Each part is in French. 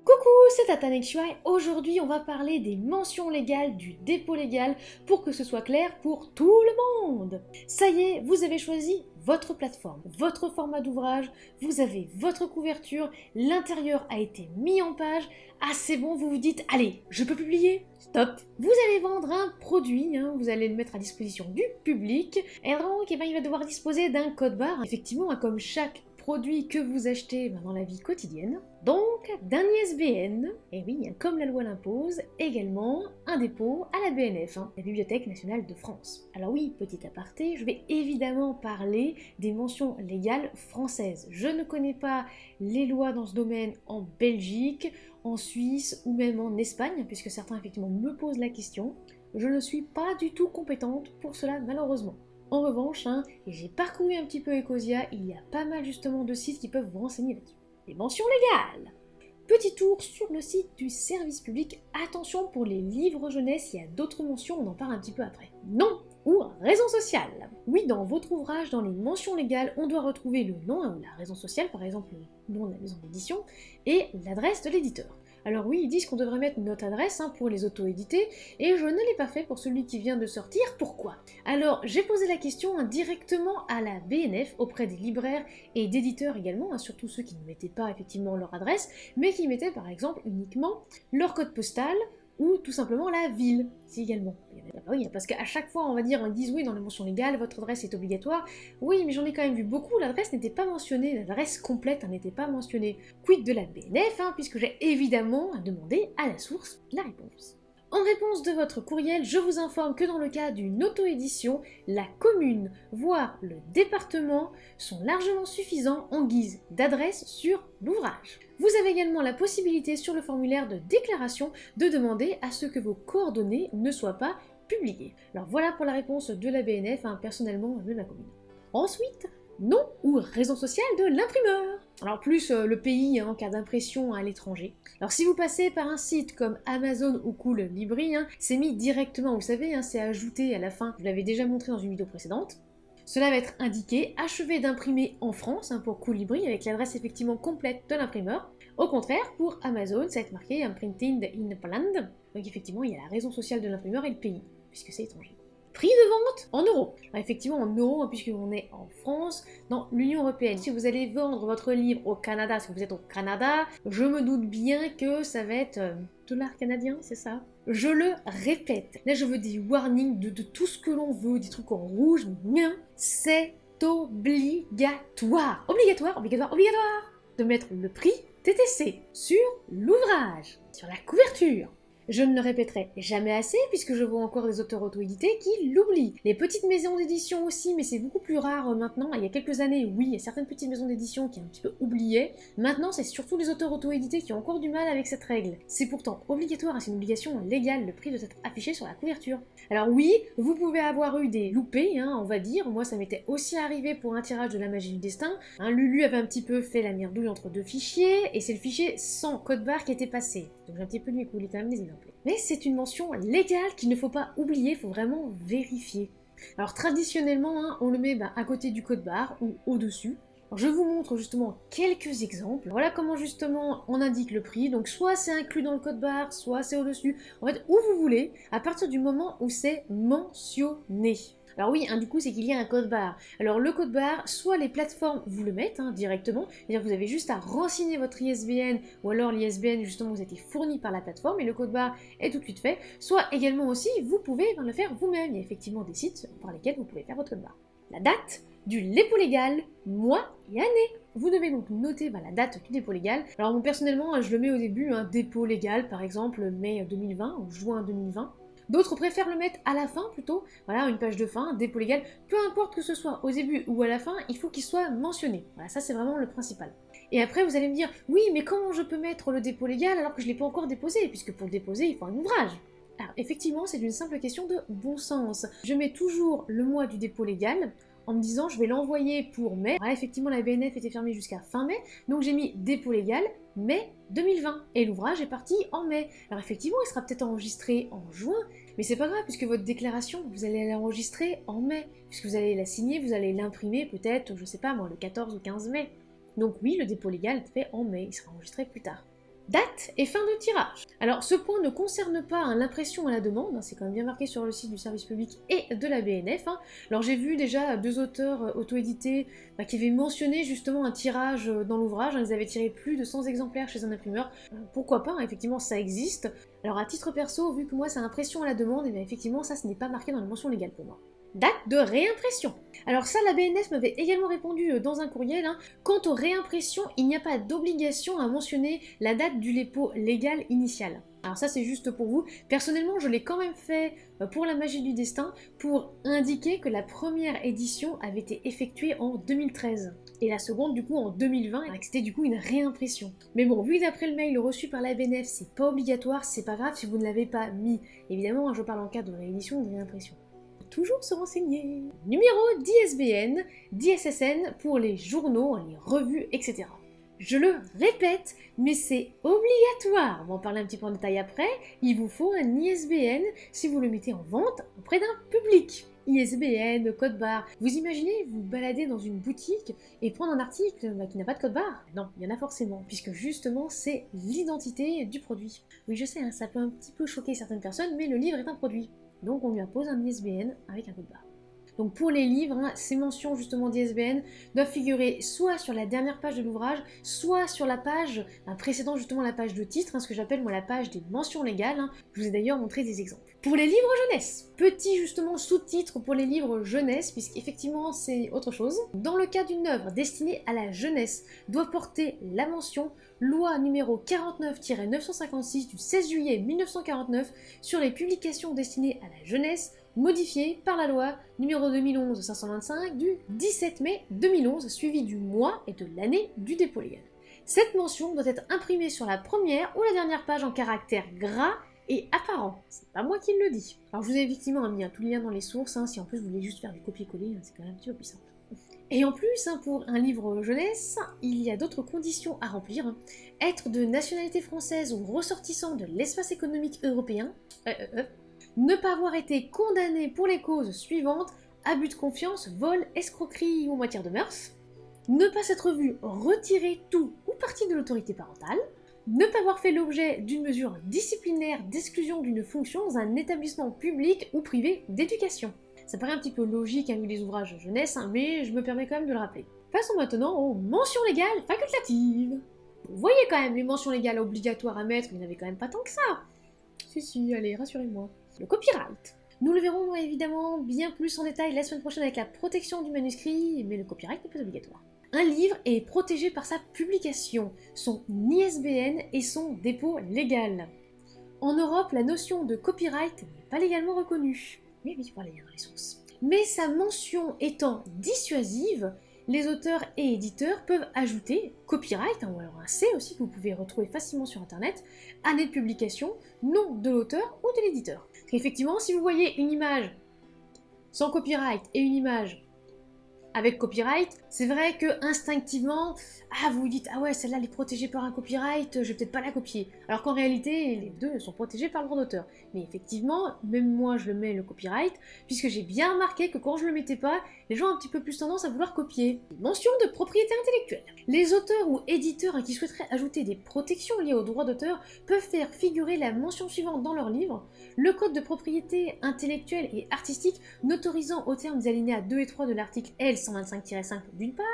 Coucou, c'est Tata Nexua et aujourd'hui on va parler des mentions légales du dépôt légal pour que ce soit clair pour tout le monde. Ça y est, vous avez choisi votre plateforme, votre format d'ouvrage, vous avez votre couverture, l'intérieur a été mis en page, ah c'est bon, vous vous dites, allez, je peux publier? Stop! Vous allez vendre un produit, vous allez le mettre à disposition du public, et donc il va devoir disposer d'un code barre, effectivement, comme chaque produit que vous achetez dans la vie quotidienne, donc d'un ISBN, et oui, comme la loi l'impose, également un dépôt à la BNF, la Bibliothèque nationale de France. Alors oui, petit aparté, je vais évidemment parler des mentions légales françaises. Je ne connais pas les lois dans ce domaine en Belgique, en Suisse ou même en Espagne, puisque certains effectivement me posent la question. Je ne suis pas du tout compétente pour cela malheureusement. En revanche, et j'ai parcouru un petit peu Ecosia, il y a pas mal justement de sites qui peuvent vous renseigner là-dessus. Les mentions légales. Petit tour sur le site du service public. Attention pour les livres jeunesse, il y a d'autres mentions, on en parle un petit peu après. Nom ou raison sociale. Oui, dans votre ouvrage, dans les mentions légales, on doit retrouver le nom ou la raison sociale, par exemple le nom de la maison d'édition, et l'adresse de l'éditeur. Alors oui, ils disent qu'on devrait mettre notre adresse pour les auto-édités, et je ne l'ai pas fait pour celui qui vient de sortir. Pourquoi? Alors, j'ai posé la question directement à la BNF, auprès des libraires et d'éditeurs également, surtout ceux qui ne mettaient pas effectivement leur adresse, mais qui mettaient par exemple uniquement leur code postal, ou tout simplement la ville, c'est également. Oui, parce qu'à chaque fois, on va dire, ils disent oui, dans les mentions légales, votre adresse est obligatoire. Oui, mais j'en ai quand même vu beaucoup, l'adresse n'était pas mentionnée, l'adresse complète n'était pas mentionnée. Quid de la BNF, puisque j'ai évidemment demandé à la source la réponse. En réponse de votre courriel, je vous informe que dans le cas d'une auto-édition, la commune, voire le département, sont largement suffisants en guise d'adresse sur l'ouvrage. Vous avez également la possibilité sur le formulaire de déclaration de demander à ce que vos coordonnées ne soient pas publiées. Alors voilà pour la réponse de la BNF, personnellement de ma commune. Ensuite, nom ou raison sociale de l'imprimeur. Alors plus le pays en cas d'impression à l'étranger. Alors si vous passez par un site comme Amazon ou Cool Libri, c'est mis directement, vous savez, c'est ajouté à la fin, je l'avais déjà montré dans une vidéo précédente. Cela va être indiqué achevé d'imprimer en France pour Cool Libri avec l'adresse effectivement complète de l'imprimeur. Au contraire, pour Amazon, ça va être marqué Printed in Poland. Donc effectivement, il y a la raison sociale de l'imprimeur et le pays, puisque c'est étranger. Prix de vente en euros. Alors effectivement en euros, puisqu'on est en France, dans l'Union Européenne. Si vous allez vendre votre livre au Canada, si vous êtes au Canada, je me doute bien que ça va être dollars canadiens, c'est ça? Je le répète. Là je veux des warnings de tout ce que l'on veut, des trucs en rouge, mais c'est obligatoire. Obligatoire, obligatoire, obligatoire de mettre le prix TTC sur l'ouvrage, sur la couverture. Je ne le répéterai jamais assez puisque je vois encore des auteurs auto-édités qui l'oublient. Les petites maisons d'édition aussi, mais c'est beaucoup plus rare maintenant. Il y a quelques années, oui, il y a certaines petites maisons d'édition qui ont un petit peu oublié. Maintenant, c'est surtout les auteurs auto-édités qui ont encore du mal avec cette règle. C'est pourtant obligatoire, c'est une obligation légale, le prix doit être affiché sur la couverture. Alors oui, vous pouvez avoir eu des loupés, on va dire. Moi, ça m'était aussi arrivé pour un tirage de La Magie du Destin. Lulu avait un petit peu fait la merdouille entre deux fichiers, et c'est le fichier sans code barre qui était passé. Donc j'ai un petit peu lui couler quand même des exemples. Mais c'est une mention légale qu'il ne faut pas oublier, il faut vraiment vérifier. Alors traditionnellement, on le met à côté du code barre ou au-dessus. Alors je vous montre justement quelques exemples. Voilà comment justement on indique le prix. Donc soit c'est inclus dans le code barre, soit c'est au-dessus. En fait, où vous voulez, à partir du moment où c'est mentionné. Alors oui, du coup, c'est qu'il y a un code barre. Alors le code barre, soit les plateformes vous le mettent directement, c'est-à-dire que vous avez juste à renseigner votre ISBN, ou alors l'ISBN justement vous a été fourni par la plateforme, et le code barre est tout de suite fait. Soit également aussi, vous pouvez le faire vous-même. Il y a effectivement des sites par lesquels vous pouvez faire votre code barre. La date du dépôt légal, mois et année. Vous devez donc noter la date du dépôt légal. Alors moi, personnellement, je le mets au début, dépôt légal, par exemple mai 2020 ou juin 2020. D'autres préfèrent le mettre à la fin plutôt, voilà, une page de fin, dépôt légal, peu importe que ce soit au début ou à la fin, il faut qu'il soit mentionné. Voilà, ça c'est vraiment le principal. Et après vous allez me dire, oui mais comment je peux mettre le dépôt légal alors que je ne l'ai pas encore déposé, puisque pour le déposer il faut un ouvrage. Alors effectivement c'est une simple question de bon sens. Je mets toujours le mois du dépôt légal, en me disant je vais l'envoyer pour mai. Voilà, effectivement la BNF était fermée jusqu'à fin mai, donc j'ai mis dépôt légal mai 2020. Et l'ouvrage est parti en mai. Alors effectivement il sera peut-être enregistré en juin, Mais c'est pas grave, puisque votre déclaration, vous allez l'enregistrer en mai, puisque vous allez la signer, vous allez l'imprimer peut-être, je sais pas moi, le 14 ou 15 mai. Donc oui, le dépôt légal est fait en mai, il sera enregistré plus tard. Date et fin de tirage. Alors ce point ne concerne pas l'impression à la demande, c'est quand même bien marqué sur le site du service public et de la BNF. Alors j'ai vu déjà 2 auteurs auto-édités qui avaient mentionné justement un tirage dans l'ouvrage, ils avaient tiré plus de 100 exemplaires chez un imprimeur. Pourquoi pas, effectivement ça existe. Alors à titre perso, vu que moi c'est impression à la demande, et bien effectivement ça ce n'est pas marqué dans la mention légale pour moi. Date de réimpression. Alors ça, la BNF m'avait également répondu dans un courriel. Quant aux réimpressions, il n'y a pas d'obligation à mentionner la date du dépôt légal initial. Alors ça, c'est juste pour vous. Personnellement, je l'ai quand même fait pour la magie du destin, pour indiquer que la première édition avait été effectuée en 2013. Et la seconde, du coup, en 2020, et que c'était du coup une réimpression. Mais bon, vu que d'après le mail reçu par la BNF, c'est pas obligatoire, c'est pas grave si vous ne l'avez pas mis. Évidemment, je parle en cas de réédition ou de réimpression. Toujours se renseigner. Numéro d'ISBN, d'ISSN pour les journaux, les revues, etc. Je le répète, mais c'est obligatoire. On va en parler un petit peu en détail après. Il vous faut un ISBN si vous le mettez en vente auprès d'un public. ISBN, code barre. Vous imaginez vous balader dans une boutique et prendre un article qui n'a pas de code barre? Non, il y en a forcément, puisque justement c'est l'identité du produit. Oui, je sais, ça peut un petit peu choquer certaines personnes, mais le livre est un produit. Donc on lui impose un ISBN avec un code barre. Donc pour les livres, ces mentions justement d'ISBN doivent figurer soit sur la dernière page de l'ouvrage, soit sur la page précédant justement la page de titre, ce que j'appelle moi la page des mentions légales. Je vous ai d'ailleurs montré des exemples. Pour les livres jeunesse, petit justement sous-titre pour les livres jeunesse, puisqu'effectivement c'est autre chose. Dans le cas d'une œuvre destinée à la jeunesse, doit porter la mention loi numéro 49-956 du 16 juillet 1949 sur les publications destinées à la jeunesse, modifiée par la loi numéro 2011-525 du 17 mai 2011, suivi du mois et de l'année du dépôt légal. Cette mention doit être imprimée sur la première ou la dernière page en caractères gras et apparent. C'est pas moi qui le dis. Alors je vous ai effectivement mis tous les liens dans les sources, si en plus vous voulez juste faire du copier-coller, c'est quand même un petit peu plus simple. Et en plus, pour un livre jeunesse, il y a d'autres conditions à remplir. Être de nationalité française ou ressortissant de l'espace économique européen, ne pas avoir été condamné pour les causes suivantes: abus de confiance, vol, escroquerie ou en matière de mœurs, ne pas s'être vu retirer tout ou partie de l'autorité parentale, ne pas avoir fait l'objet d'une mesure disciplinaire d'exclusion d'une fonction dans un établissement public ou privé d'éducation. Ça paraît un petit peu logique vu les ouvrages jeunesse, mais je me permets quand même de le rappeler. Passons maintenant aux mentions légales facultatives. Vous voyez quand même les mentions légales obligatoires à mettre, il n'y en avait quand même pas tant que ça. Si, allez, rassurez-moi. Le copyright. Nous le verrons évidemment bien plus en détail la semaine prochaine avec la protection du manuscrit, mais le copyright n'est pas obligatoire. Un livre est protégé par sa publication, son ISBN et son dépôt légal. En Europe, la notion de copyright n'est pas légalement reconnue. Oui, voilà, il y a dans les sources. Mais sa mention étant dissuasive, les auteurs et éditeurs peuvent ajouter copyright, ou alors un C aussi que vous pouvez retrouver facilement sur internet, année de publication, nom de l'auteur ou de l'éditeur. Parce qu'effectivement, si vous voyez une image sans copyright et une image avec copyright, c'est vrai que instinctivement, vous vous dites, ah ouais, celle-là elle est protégée par un copyright, je vais peut-être pas la copier. Alors qu'en réalité, les deux sont protégés par le droit d'auteur. Mais effectivement, même moi je le mets le copyright, puisque j'ai bien remarqué que quand je le mettais pas, les gens ont un petit peu plus tendance à vouloir copier. Mention de propriété intellectuelle. Les auteurs ou éditeurs qui souhaiteraient ajouter des protections liées au droit d'auteur peuvent faire figurer la mention suivante dans leur livre: le code de propriété intellectuelle et artistique n'autorisant au terme des alinéas 2 et 3 de l'article L 125-5 d'une part,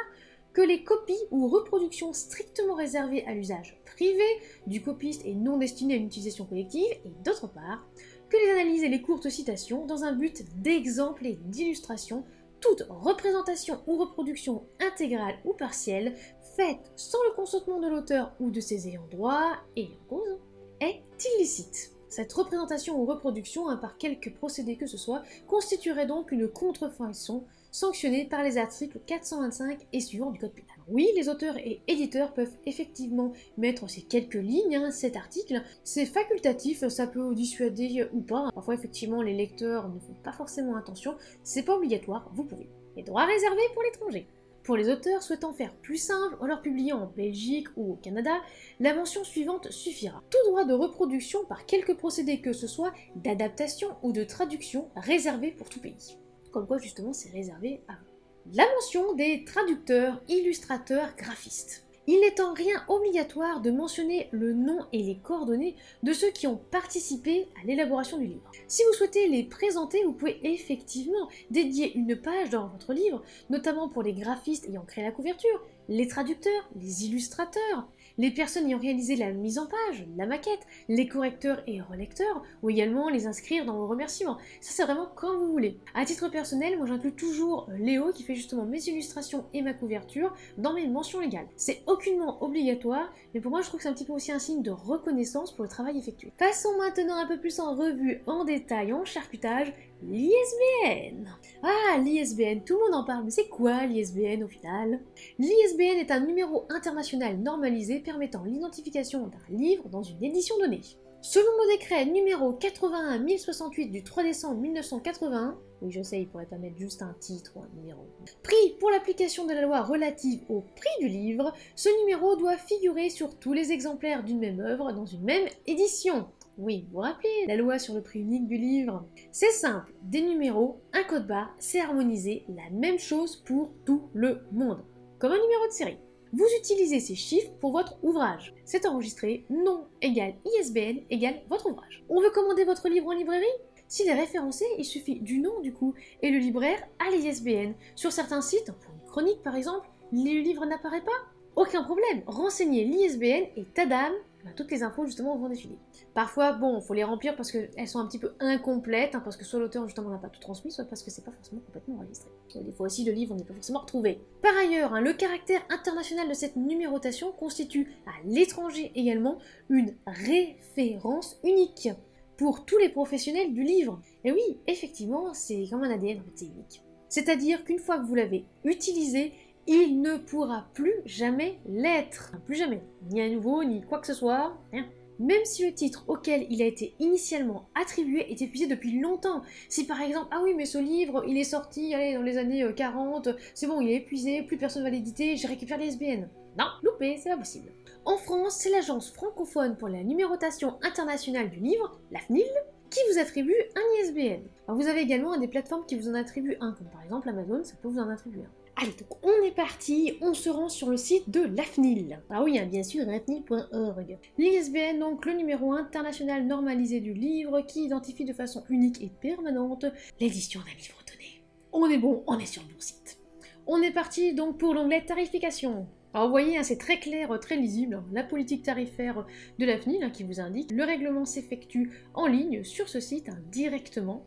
que les copies ou reproductions strictement réservées à l'usage privé du copiste et non destinées à une utilisation collective, et d'autre part, que les analyses et les courtes citations, dans un but d'exemple et d'illustration, toute représentation ou reproduction intégrale ou partielle, faite sans le consentement de l'auteur ou de ses ayants droit et en cause, est illicite. Cette représentation ou reproduction, par quelque procédé que ce soit, constituerait donc une contrefaçon sanctionnée par les articles 425 et suivants du Code pénal. Oui, les auteurs et éditeurs peuvent effectivement mettre ces quelques lignes, cet article. C'est facultatif, ça peut dissuader ou pas. Parfois, effectivement, les lecteurs ne font pas forcément attention. C'est pas obligatoire, vous pouvez. Les droits réservés pour l'étranger. Pour les auteurs souhaitant faire plus simple en leur publiant en Belgique ou au Canada, la mention suivante suffira. Tout droit de reproduction par quelque procédé que ce soit, d'adaptation ou de traduction réservé pour tout pays. Comme quoi justement c'est réservé à vous. La mention des traducteurs, illustrateurs, graphistes. Il n'est en rien obligatoire de mentionner le nom et les coordonnées de ceux qui ont participé à l'élaboration du livre. Si vous souhaitez les présenter, vous pouvez effectivement dédier une page dans votre livre, notamment pour les graphistes ayant créé la couverture, les traducteurs, les illustrateurs, les personnes ayant réalisé la mise en page, la maquette, les correcteurs et relecteurs, ou également les inscrire dans vos remerciements. Ça c'est vraiment comme vous voulez. À titre personnel, moi j'inclus toujours Léo qui fait justement mes illustrations et ma couverture dans mes mentions légales. C'est aucunement obligatoire, mais pour moi je trouve que c'est un petit peu aussi un signe de reconnaissance pour le travail effectué. Passons maintenant un peu plus en revue, en détail, en charcutage, l'ISBN. Ah, l'ISBN, tout le monde en parle, mais c'est quoi l'ISBN au final? L'ISBN est un numéro international normalisé permettant l'identification d'un livre dans une édition donnée. Selon le décret numéro 81-1068 du 3 décembre 1981, oui je sais, il pourrait pas mettre juste un titre ou un numéro, pris pour l'application de la loi relative au prix du livre, ce numéro doit figurer sur tous les exemplaires d'une même œuvre dans une même édition. Oui, vous vous rappelez la loi sur le prix unique du livre? C'est simple, des numéros, un code barre, c'est harmonisé, la même chose pour tout le monde, comme un numéro de série. Vous utilisez ces chiffres pour votre ouvrage. C'est enregistré, nom égale ISBN égale votre ouvrage. On veut commander votre livre en librairie? S'il est référencé, il suffit du nom du coup, et le libraire a l'ISBN. Sur certains sites, pour une chronique par exemple, le livre n'apparaît pas? Aucun problème, renseignez l'ISBN et tadam, toutes les infos justement vont défiler. Parfois, bon, il faut les remplir parce qu'elles sont un petit peu incomplètes, parce que soit l'auteur justement n'a pas tout transmis, soit parce que c'est pas forcément complètement enregistré. Et des fois aussi le livre n'est pas forcément retrouvé. Par ailleurs, le caractère international de cette numérotation constitue à l'étranger également une référence unique pour tous les professionnels du livre. Et oui, effectivement, c'est comme un ADN, en fait, c'est unique. C'est-à-dire qu'une fois que vous l'avez utilisé, il ne pourra plus jamais l'être. Plus jamais. Ni à nouveau, ni quoi que ce soit, rien. Même si le titre auquel il a été initialement attribué est épuisé depuis longtemps. Si par exemple, ah oui mais ce livre, il est sorti allez, dans les années 40, c'est bon, il est épuisé, plus personne va l'éditer, j'ai récupéré l'ISBN. Non, loupé, c'est pas possible. En France, c'est l'agence francophone pour la numérotation internationale du livre, l'AFNIL, qui vous attribue un ISBN. Alors vous avez également des plateformes qui vous en attribuent un, comme par exemple Amazon, ça peut vous en attribuer un. Allez, donc on est parti, on se rend sur le site de l'AFNIL. Ah oui, bien sûr, afnil.org. L'ISBN, donc le numéro international normalisé du livre, qui identifie de façon unique et permanente l'édition d'un livre donné. On est bon, on est sur le bon site. On est parti donc pour l'onglet tarification. Alors vous voyez, c'est très clair, très lisible, la politique tarifaire de l'AFNIL qui vous indique. Le règlement s'effectue en ligne sur ce site directement,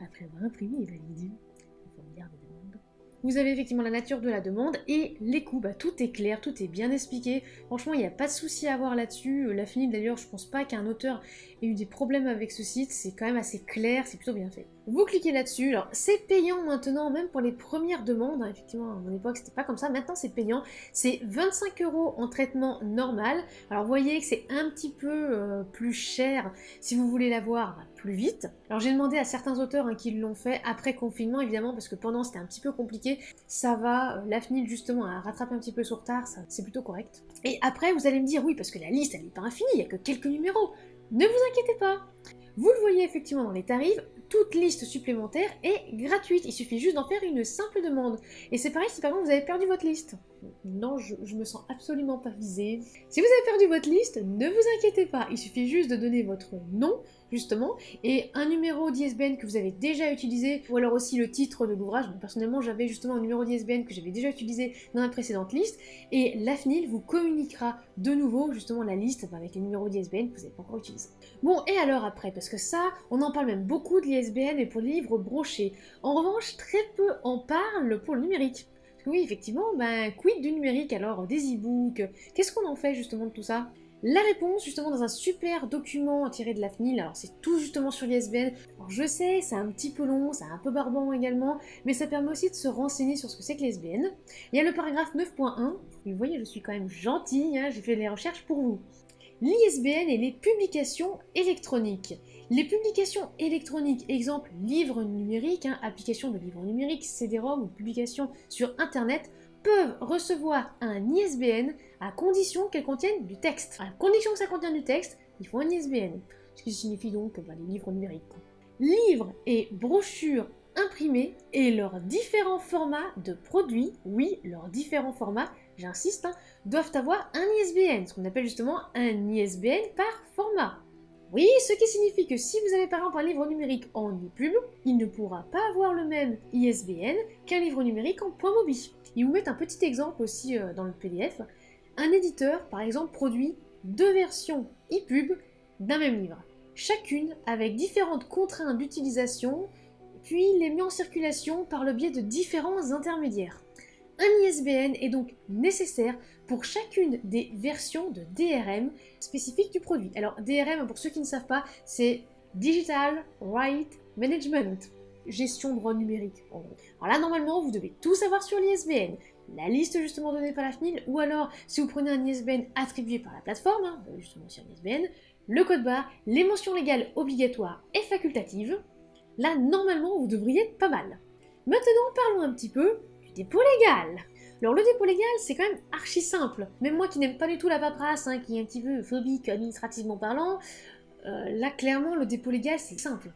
après avoir imprimé et validé le formulaire de demande. Vous avez effectivement la nature de la demande et les coûts, tout est clair, tout est bien expliqué. Franchement, il n'y a pas de souci à avoir là-dessus. L'AFNIL d'ailleurs, je pense pas qu'un auteur ait eu des problèmes avec ce site, c'est quand même assez clair, c'est plutôt bien fait. Vous cliquez là-dessus, alors c'est payant maintenant, même pour les premières demandes, effectivement à mon époque c'était pas comme ça, maintenant c'est payant, c'est 25 € en traitement normal, alors vous voyez que c'est un petit peu plus cher si vous voulez l'avoir plus vite. Alors j'ai demandé à certains auteurs qui l'ont fait après confinement évidemment, parce que pendant c'était un petit peu compliqué, ça va, l'AFNIL justement a rattrapé un petit peu sur retard, c'est plutôt correct. Et après vous allez me dire oui parce que la liste elle n'est pas infinie, il n'y a que quelques numéros, ne vous inquiétez pas. Vous le voyez effectivement dans les tarifs, toute liste supplémentaire est gratuite, il suffit juste d'en faire une simple demande. Et c'est pareil si par exemple vous avez perdu votre liste. Non, je me sens absolument pas visée. Si vous avez perdu votre liste, ne vous inquiétez pas, il suffit juste de donner votre nom, justement, et un numéro d'ISBN que vous avez déjà utilisé, ou alors aussi le titre de l'ouvrage. Personnellement, j'avais justement un numéro d'ISBN que j'avais déjà utilisé dans la précédente liste, et l'AFNIL vous communiquera de nouveau, justement, la liste avec les numéros d'ISBN que vous n'avez pas encore utilisés. Bon, et alors après, parce que ça, on en parle même beaucoup de l'ISBN et pour les livres brochés. En revanche, très peu en parlent pour le numérique. Oui, effectivement, quid du numérique alors, des e-books, qu'est-ce qu'on en fait justement de tout ça? La réponse, justement, dans un super document tiré de l'AFNIL, alors c'est tout justement sur l'ISBN. Alors je sais, c'est un petit peu long, c'est un peu barbant également, mais ça permet aussi de se renseigner sur ce que c'est que l'ISBN. Il y a le paragraphe 9.1, et vous voyez, je suis quand même gentille, j'ai fait les recherches pour vous. L'ISBN et les publications électroniques. Les publications électroniques, exemple livre numérique, application de livre numérique, CD-ROM ou publication sur internet, peuvent recevoir un ISBN à condition qu'elles contiennent du texte. À condition que ça contienne du texte, il faut un ISBN. Ce qui signifie donc les livres numériques. Livres et brochures imprimés et leurs différents formats de produits, oui, leurs différents formats, j'insiste, doivent avoir un ISBN, ce qu'on appelle justement un ISBN par format. Oui, ce qui signifie que si vous avez par exemple un livre numérique en EPUB, il ne pourra pas avoir le même ISBN qu'un livre numérique en .mobi. Ils vous mettent un petit exemple aussi dans le PDF. Un éditeur, par exemple, produit 2 versions EPUB d'un même livre, chacune avec différentes contraintes d'utilisation, puis les met en circulation par le biais de différents intermédiaires. Un ISBN est donc nécessaire pour chacune des versions de DRM spécifiques du produit. Alors DRM, pour ceux qui ne savent pas, c'est Digital Right Management, gestion de droits numériques en gros. Alors là normalement vous devez tout savoir sur l'ISBN, la liste justement donnée par la CNIL, ou alors si vous prenez un ISBN attribué par la plateforme, justement sur l'ISBN, le code barre, les mentions légales obligatoires et facultatives. Là normalement vous devriez être pas mal. Maintenant parlons un petit peu dépôt légal. Alors le dépôt légal, c'est quand même archi simple. Même moi qui n'aime pas du tout la paperasse, qui est un petit peu phobique administrativement parlant, là clairement le dépôt légal c'est simple.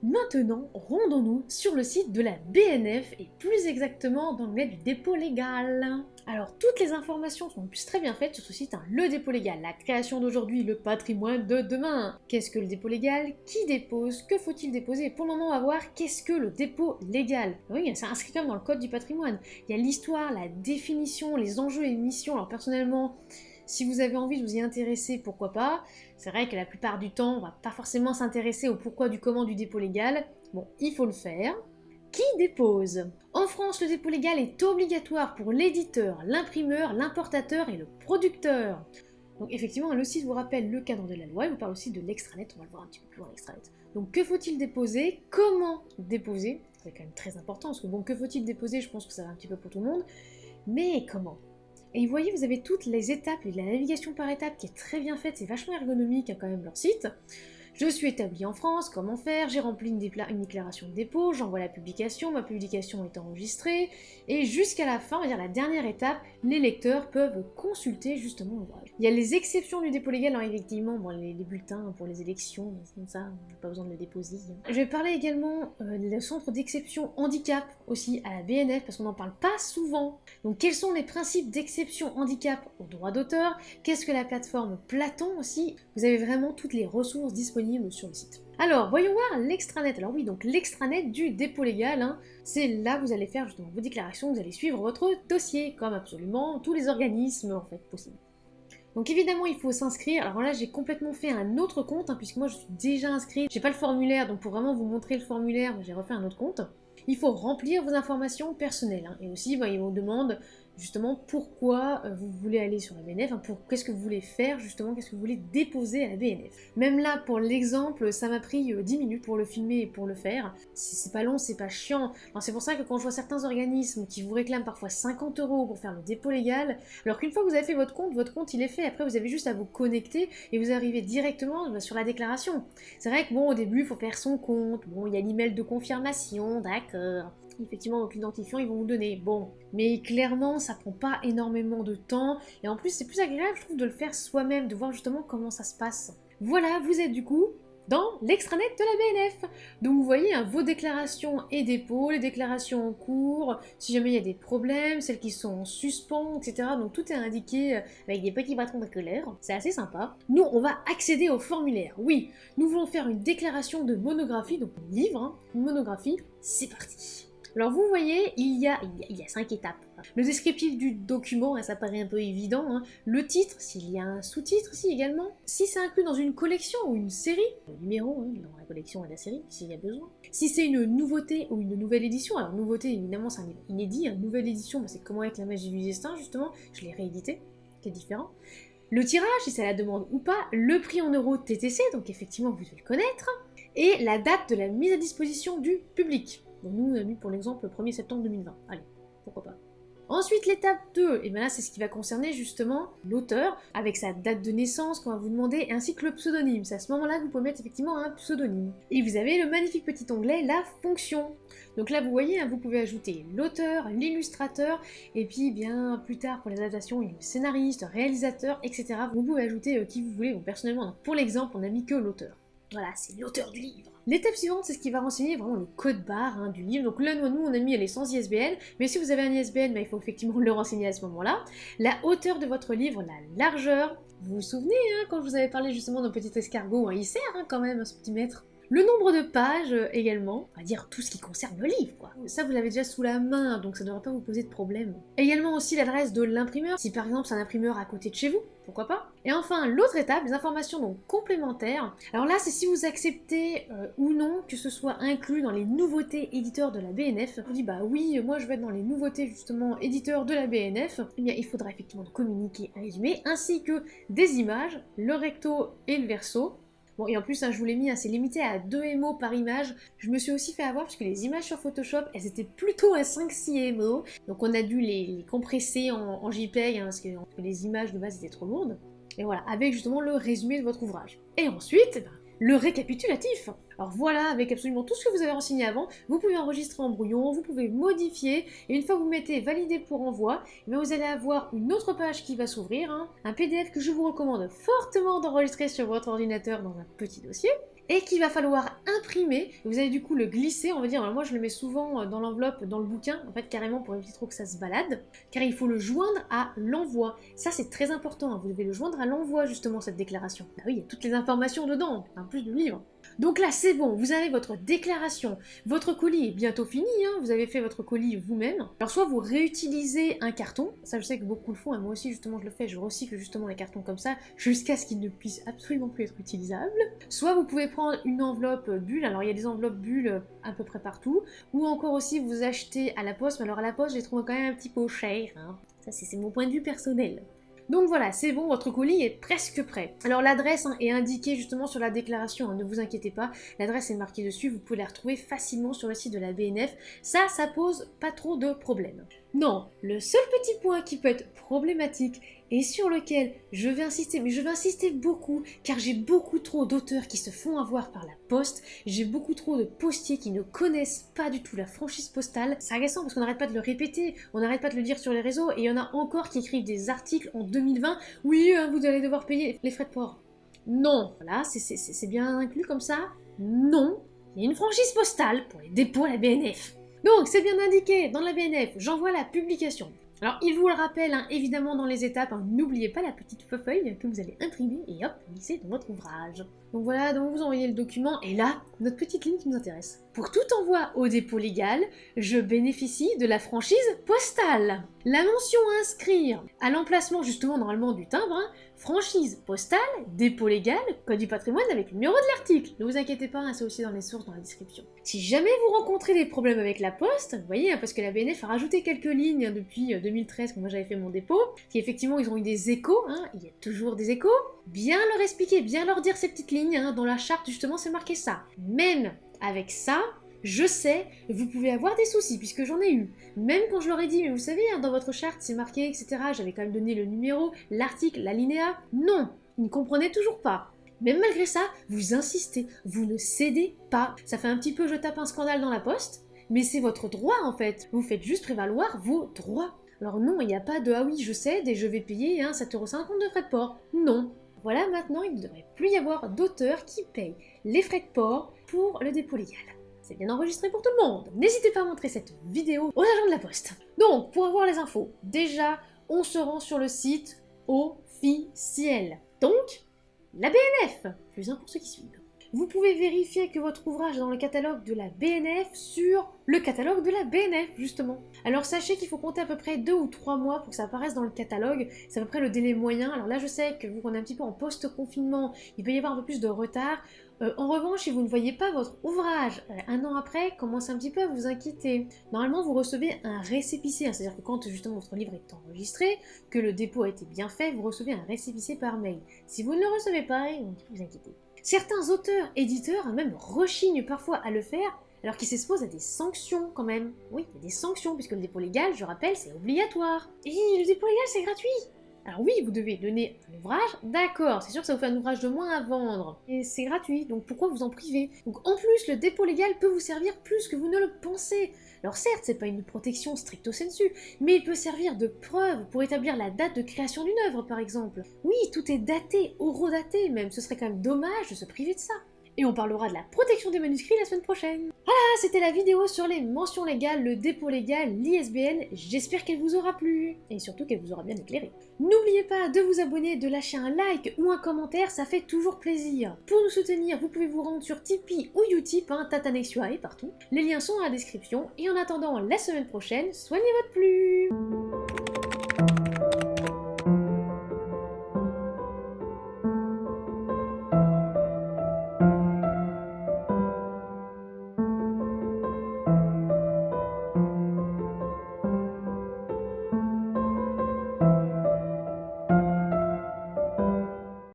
Maintenant, rendons-nous sur le site de la BNF et plus exactement dans l'onglet du dépôt légal. Alors toutes les informations sont en plus très bien faites sur ce site, le dépôt légal, la création d'aujourd'hui, le patrimoine de demain. Qu'est-ce que le dépôt légal? Qui dépose? Que faut-il déposer? Pour le moment on va voir qu'est-ce que le dépôt légal. Oui, c'est inscrit quand même dans le code du patrimoine. Il y a l'histoire, la définition, les enjeux et missions. Alors personnellement, si vous avez envie de vous y intéresser, pourquoi pas. C'est vrai que la plupart du temps, on va pas forcément s'intéresser au pourquoi du comment du dépôt légal. Bon, il faut le faire. Qui dépose? En France, le dépôt légal est obligatoire pour l'éditeur, l'imprimeur, l'importateur et le producteur. Donc effectivement, le site vous rappelle le cadre de la loi, il vous parle aussi de l'extranet, on va le voir un petit peu plus loin l'extranet. Donc que faut-il déposer? Comment déposer? C'est quand même très important, parce que bon, que faut-il déposer? Je pense que ça va un petit peu pour tout le monde. Mais comment? Et vous voyez, vous avez toutes les étapes et la navigation par étapes qui est très bien faite, c'est vachement ergonomique quand même leur site. Je suis établi en France, comment faire? J'ai rempli une déclaration de dépôt, j'envoie la publication, ma publication est enregistrée, et jusqu'à la fin, on va dire la dernière étape, les lecteurs peuvent consulter justement l'ouvrage. Il y a les exceptions du dépôt légal, alors effectivement, bon, les bulletins pour les élections, comme ça, on n'a pas besoin de le déposer. Je vais parler également du centre d'exception handicap aussi à la BNF, parce qu'on n'en parle pas souvent. Donc quels sont les principes d'exception handicap au droit d'auteur? Qu'est-ce que la plateforme Platon aussi? Vous avez vraiment toutes les ressources disponibles sur le site. Alors, voyons voir l'extranet. Alors oui, donc l'extranet du dépôt légal, c'est là que vous allez faire justement vos déclarations, vous allez suivre votre dossier, comme absolument tous les organismes en fait possibles. Donc évidemment, il faut s'inscrire. Alors là, j'ai complètement fait un autre compte, puisque moi je suis déjà inscrite. J'ai pas le formulaire, donc pour vraiment vous montrer le formulaire, j'ai refait un autre compte. Il faut remplir vos informations personnelles. Et aussi, il vous demande justement pourquoi vous voulez aller sur la BNF, qu'est-ce que vous voulez faire justement, qu'est-ce que vous voulez déposer à la BNF. Même là, pour l'exemple, ça m'a pris 10 minutes pour le filmer et pour le faire. C'est pas long, c'est pas chiant. C'est pour ça que quand je vois certains organismes qui vous réclament parfois 50 € pour faire le dépôt légal, alors qu'une fois que vous avez fait votre compte il est fait. Après, vous avez juste à vous connecter et vous arrivez directement sur la déclaration. C'est vrai que bon, au début, il faut faire son compte. Bon, il y a l'email de confirmation, d'accord. Effectivement, donc l'identifiant, ils vont vous donner. Bon, mais clairement, ça prend pas énormément de temps. Et en plus, c'est plus agréable, je trouve, de le faire soi-même, de voir justement comment ça se passe. Voilà, vous êtes du coup dans l'extranet de la BNF. Donc vous voyez vos déclarations et dépôts, les déclarations en cours, si jamais il y a des problèmes, celles qui sont en suspens, etc. Donc tout est indiqué avec des petits bâtons de couleur. C'est assez sympa. Nous, on va accéder au formulaire. Oui, nous voulons faire une déclaration de monographie, donc un livre, une monographie. C'est parti. Alors vous voyez, il y a 5 étapes. Le descriptif du document, ça paraît un peu évident. Le titre, s'il y a un sous-titre ici également. Si c'est inclus dans une collection ou une série, le numéro dans la collection et la série, s'il y a besoin. Si c'est une nouveauté ou une nouvelle édition, alors nouveauté évidemment c'est un livre inédit, une nouvelle édition, c'est comment avec la magie du destin justement, je l'ai réédité, qui est différent. Le tirage, si c'est à la demande ou pas, le prix en euros TTC, donc effectivement vous devez le connaître, et la date de la mise à disposition du public. Donc nous, on a mis pour l'exemple le 1er septembre 2020. Allez, pourquoi pas. Ensuite, l'étape 2, et bien là c'est ce qui va concerner justement l'auteur, avec sa date de naissance qu'on va vous demander, ainsi que le pseudonyme. C'est à ce moment-là que vous pouvez mettre effectivement un pseudonyme. Et vous avez le magnifique petit onglet, la fonction. Donc là vous voyez, hein, vous pouvez ajouter l'auteur, l'illustrateur, et puis bien plus tard pour les adaptations, il y a le scénariste, réalisateur, etc. Vous pouvez ajouter qui vous voulez. Bon, personnellement, donc, pour l'exemple, on n'a mis que l'auteur. Voilà, c'est l'auteur du livre. L'étape suivante, c'est ce qui va renseigner vraiment le code barre du livre. Donc là, nous, on a mis elle est sans ISBN, mais si vous avez un ISBN, il faut effectivement le renseigner à ce moment-là. La hauteur de votre livre, la largeur. Vous vous souvenez, hein, quand je vous avais parlé justement d'un petit escargot, hein, il sert quand même un centimètre. Le nombre de pages également, on va dire tout ce qui concerne le livre, quoi. Ça, vous l'avez déjà sous la main, donc ça ne devrait pas vous poser de problème. Également aussi l'adresse de l'imprimeur, si par exemple c'est un imprimeur à côté de chez vous, pourquoi pas. Et enfin, l'autre étape, les informations donc complémentaires. Alors là, c'est si vous acceptez ou non que ce soit inclus dans les nouveautés éditeurs de la BNF. On dit bah oui, moi je vais être dans les nouveautés justement éditeurs de la BNF. Eh bien, il faudra effectivement communiquer un résumé, ainsi que des images, le recto et le verso. Bon, et en plus, hein, je vous l'ai mis, hein, c'est limité à 2 MO par image. Je me suis aussi fait avoir parce que les images sur Photoshop, elles étaient plutôt à 5-6 MO. Donc on a dû les compresser en JPEG, hein, parce que les images de base étaient trop lourdes. Et voilà, avec justement le résumé de votre ouvrage. Et ensuite, le récapitulatif. Alors voilà, avec absolument tout ce que vous avez renseigné avant, vous pouvez enregistrer en brouillon, vous pouvez modifier, et une fois que vous mettez valider pour envoi, vous allez avoir une autre page qui va s'ouvrir, hein, un PDF que je vous recommande fortement d'enregistrer sur votre ordinateur dans un petit dossier, et qu'il va falloir imprimer. Vous allez du coup le glisser, on va dire, alors moi je le mets souvent dans l'enveloppe, dans le bouquin, en fait carrément pour éviter trop que ça se balade, car il faut le joindre à l'envoi. Ça c'est très important, hein, vous devez le joindre à l'envoi justement cette déclaration. Bah oui, il y a toutes les informations dedans, en plus du livre. Donc là c'est bon, vous avez votre déclaration, votre colis est bientôt fini, hein, vous avez fait votre colis vous-même. Alors soit vous réutilisez un carton, ça je sais que beaucoup le font, et moi aussi justement je le fais, je recycle justement les cartons comme ça, jusqu'à ce qu'ils ne puissent absolument plus être utilisables. Soit vous pouvez prendre une enveloppe bulle, alors il y a des enveloppes bulles à peu près partout, ou encore aussi vous achetez à la poste, mais alors à la poste je les trouve quand même un petit peu cher, hein. Ça c'est mon point de vue personnel. Donc voilà, c'est bon, votre colis est presque prêt. Alors l'adresse est indiquée justement sur la déclaration, hein, ne vous inquiétez pas, l'adresse est marquée dessus, vous pouvez la retrouver facilement sur le site de la BNF, ça pose pas trop de problème. Non, le seul petit point qui peut être problématique et sur lequel je vais insister, mais je vais insister beaucoup, car j'ai beaucoup trop d'auteurs qui se font avoir par la poste, j'ai beaucoup trop de postiers qui ne connaissent pas du tout la franchise postale. C'est agaçant parce qu'on n'arrête pas de le répéter, on n'arrête pas de le dire sur les réseaux, et il y en a encore qui écrivent des articles en 2020, oui, vous allez devoir payer les frais de port. Non, voilà, c'est bien inclus comme ça. Non, il y a une franchise postale pour les dépôts à la BNF. Donc, c'est bien indiqué dans la BNF, j'envoie la publication. Alors, il vous le rappelle, hein, évidemment, dans les étapes, hein, n'oubliez pas la petite feuille que vous allez imprimer et hop, glisser dans votre ouvrage. Donc voilà, donc vous envoyez le document, et là, notre petite ligne qui nous intéresse. Pour tout envoi au dépôt légal, je bénéficie de la franchise postale. La mention à inscrire à l'emplacement justement normalement du timbre, hein, franchise postale, dépôt légal, code du patrimoine avec le numéro de l'article. Ne vous inquiétez pas, hein, c'est aussi dans les sources dans la description. Si jamais vous rencontrez des problèmes avec la poste, vous voyez, hein, parce que la BNF a rajouté quelques lignes, hein, depuis 2013 quand moi j'avais fait mon dépôt, si effectivement ils ont eu des échos, hein, il y a toujours des échos, bien leur expliquer, bien leur dire ces petites lignes, hein, dans la charte justement c'est marqué ça. Même avec ça, je sais, vous pouvez avoir des soucis, puisque j'en ai eu. Même quand je leur ai dit, mais vous savez, hein, dans votre charte, c'est marqué, etc., j'avais quand même donné le numéro, l'article, l'alinéa. Non, ils ne comprenaient toujours pas. Même malgré ça, vous insistez, vous ne cédez pas. Ça fait un petit peu je tape un scandale dans la poste, mais c'est votre droit en fait. Vous faites juste prévaloir vos droits. Alors non, il n'y a pas de « ah oui, je cède et je vais payer 7,50 € de frais de port ». Non. Voilà, maintenant, il ne devrait plus y avoir d'auteurs qui payent les frais de port pour le dépôt légal. C'est bien enregistré pour tout le monde. N'hésitez pas à montrer cette vidéo aux agents de la poste. Donc, pour avoir les infos, déjà, on se rend sur le site officiel. Donc, la BNF, plus un pour ceux qui suivent. Vous pouvez vérifier que votre ouvrage est dans le catalogue de la BNF sur le catalogue de la BNF, justement. Alors sachez qu'il faut compter à peu près 2 ou 3 mois pour que ça apparaisse dans le catalogue. C'est à peu près le délai moyen. Alors là, je sais que vu qu'on est un petit peu en post-confinement, il peut y avoir un peu plus de retard. En revanche, si vous ne voyez pas votre ouvrage 1 an après, commencez un petit peu à vous inquiéter. Normalement, vous recevez un récépissé, hein, c'est-à-dire que quand justement votre livre est enregistré, que le dépôt a été bien fait, vous recevez un récépissé par mail. Si vous ne le recevez pas, il ne faut pas vous inquiéter. Certains auteurs, éditeurs, même rechignent parfois à le faire. alors qu'il s'expose à des sanctions quand même. Oui, il y a des sanctions, puisque le dépôt légal, je rappelle, c'est obligatoire. Et le dépôt légal, c'est gratuit. Alors oui, vous devez donner un ouvrage, d'accord, c'est sûr que ça vous fait un ouvrage de moins à vendre, et c'est gratuit, donc pourquoi vous en priver? Donc en plus, le dépôt légal peut vous servir plus que vous ne le pensez. Alors certes, c'est pas une protection stricto sensu, mais il peut servir de preuve pour établir la date de création d'une œuvre, par exemple. Oui, tout est daté, horodaté même, ce serait quand même dommage de se priver de ça. Et on parlera de la protection des manuscrits la semaine prochaine. Voilà, c'était la vidéo sur les mentions légales, le dépôt légal, l'ISBN. J'espère qu'elle vous aura plu, et surtout qu'elle vous aura bien éclairé. N'oubliez pas de vous abonner, de lâcher un like ou un commentaire, ça fait toujours plaisir. Pour nous soutenir, vous pouvez vous rendre sur Tipeee ou Utip, Tatanexua et partout. Les liens sont dans la description, et en attendant la semaine prochaine, soignez votre plume.